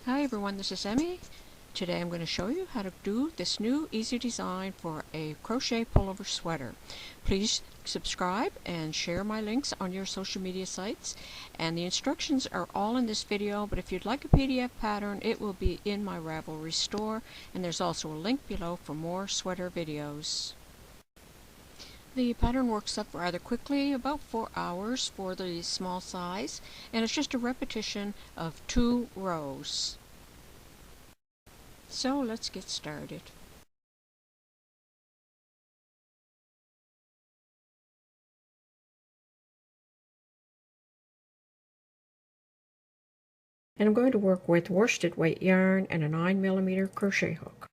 Hi everyone, this is Emmy. Today I'm going to show you how to do this new easy design for a crochet pullover sweater. Please subscribe and share my links on your social media sites, and the instructions are all in this video, but if you'd like a PDF pattern it will be in my Ravelry store, and there's also a link below for more sweater videos. The pattern works up rather quickly, about 4 hours for the small size, and it's just a repetition of 2 rows. So let's get started. And I'm going to work with worsted weight yarn and a 9mm crochet hook.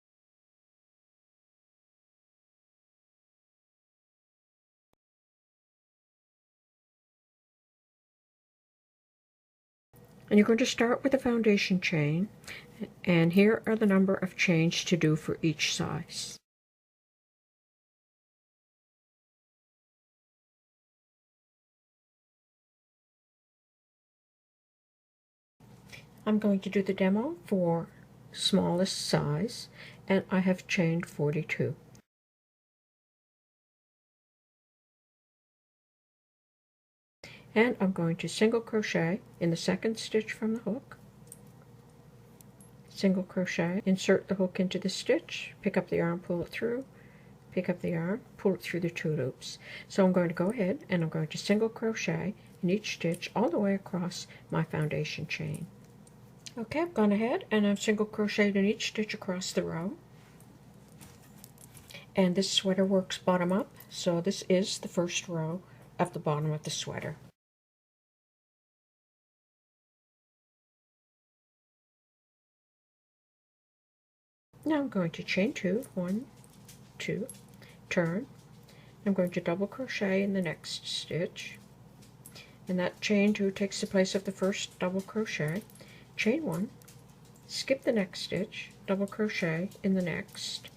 And you're going to start with a foundation chain, and here are the number of chains to do for each size. I'm going to do the demo for smallest size, and I have chained 42. And I'm going to single crochet in the second stitch from the hook, single crochet, insert the hook into the stitch, pick up the yarn, pull it through, pick up the yarn, pull it through the 2 loops. So I'm going to go ahead and I'm going to single crochet in each stitch all the way across my foundation chain. Okay, I've gone ahead and I've single crocheted in each stitch across the row. And this sweater works bottom up, so this is the first row of the bottom of the sweater. Now I'm going to chain 2, 1, 2, turn. I'm going to double crochet in the next stitch, and that chain 2 takes the place of the first double crochet. Chain 1, skip the next stitch, double crochet in the next.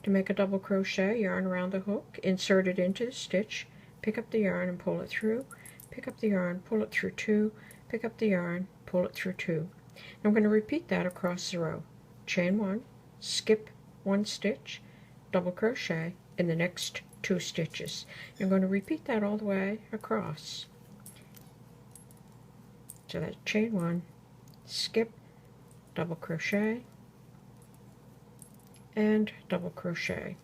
To make a double crochet, yarn around the hook, insert it into the stitch, pick up the yarn and pull it through, pick up the yarn, pull it through 2, pick up the yarn, pull it through 2. I'm going to repeat that across the row. Chain 1, skip 1 stitch, double crochet in the next 2 stitches. I'm going to repeat that all the way across. So that's chain 1, skip, double crochet, and double crochet.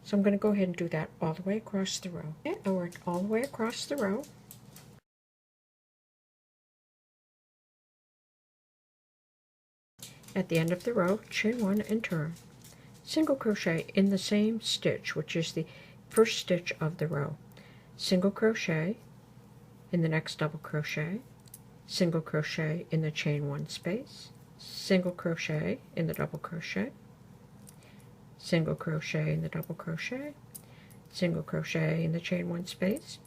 So I'm going to go ahead and do that all the way across the row. Okay, I worked all the way across the row. At the end of the row, chain 1 and turn. Single crochet in the same stitch, which is the first stitch of the row. Single crochet in the next double crochet, single crochet in the chain 1 space, single crochet in the double crochet, single crochet in the double crochet, single crochet in the chain 1 space.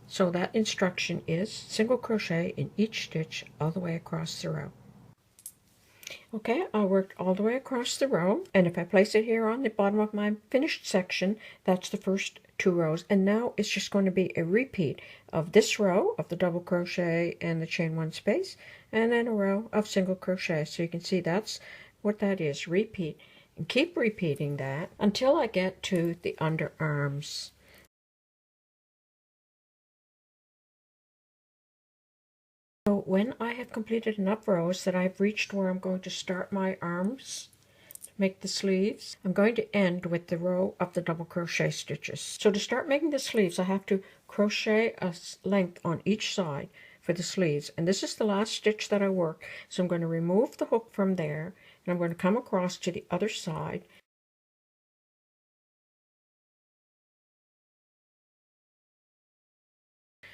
So that instruction is single crochet in each stitch all the way across the row. Okay, I worked all the way across the row, and if I place it here on the bottom of my finished section, that's the first 2 rows, and now it's just going to be a repeat of this row of the double crochet and the chain 1 space, and then a row of single crochet. So you can see that's what that is, repeat, and keep repeating that until I get to the underarms. So when I have completed enough rows that I've reached where I'm going to start my arms to make the sleeves, I'm going to end with the row of the double crochet stitches. So to start making the sleeves, I have to crochet a length on each side for the sleeves, and this is the last stitch that I work. So I'm going to remove the hook from there, and I'm going to come across to the other side.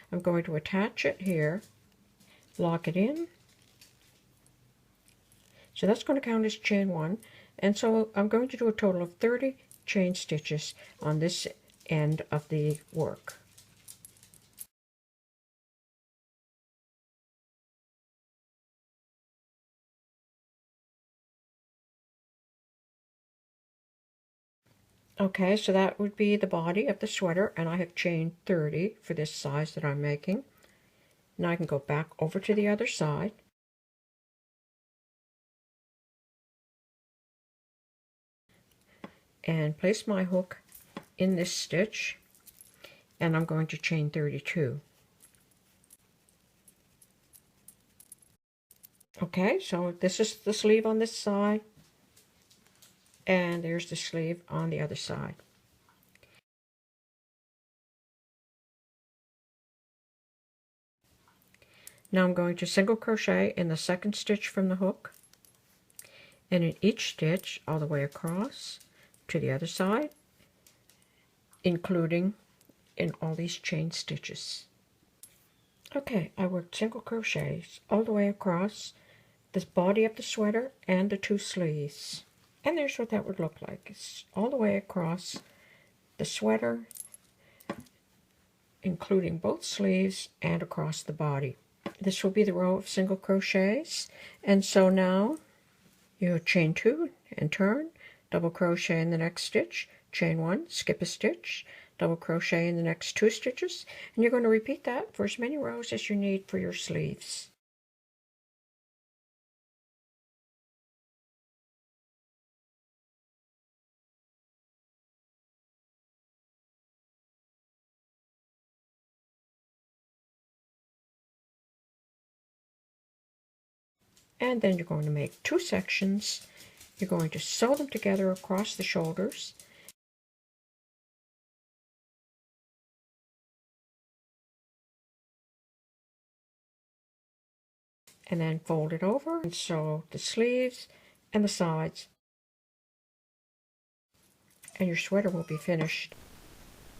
I'm going to attach it here, lock it in. So that's going to count as chain 1, and so I'm going to do a total of 30 chain stitches on this end of the work. Okay, so that would be the body of the sweater, and I have chained 30 for this size that I'm making. Now I can go back over to the other side. And place my hook in this stitch, and I'm going to chain 32. Okay, so this is the sleeve on this side, and there's the sleeve on the other side. Now I'm going to single crochet in the second stitch from the hook, and in each stitch all the way across to the other side, including in all these chain stitches. Okay, I worked single crochets all the way across the body of the sweater and the 2 sleeves. And there's what that would look like. It's all the way across the sweater, including both sleeves, and across the body. This will be the row of single crochets. And so now you chain 2 and turn, double crochet in the next stitch, chain 1, skip a stitch, double crochet in the next 2 stitches, and you're going to repeat that for as many rows as you need for your sleeves. And then you're going to make 2 sections. You're going to sew them together across the shoulders. And then fold it over and sew the sleeves and the sides. And your sweater will be finished.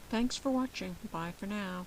Thanks for watching. Bye for now.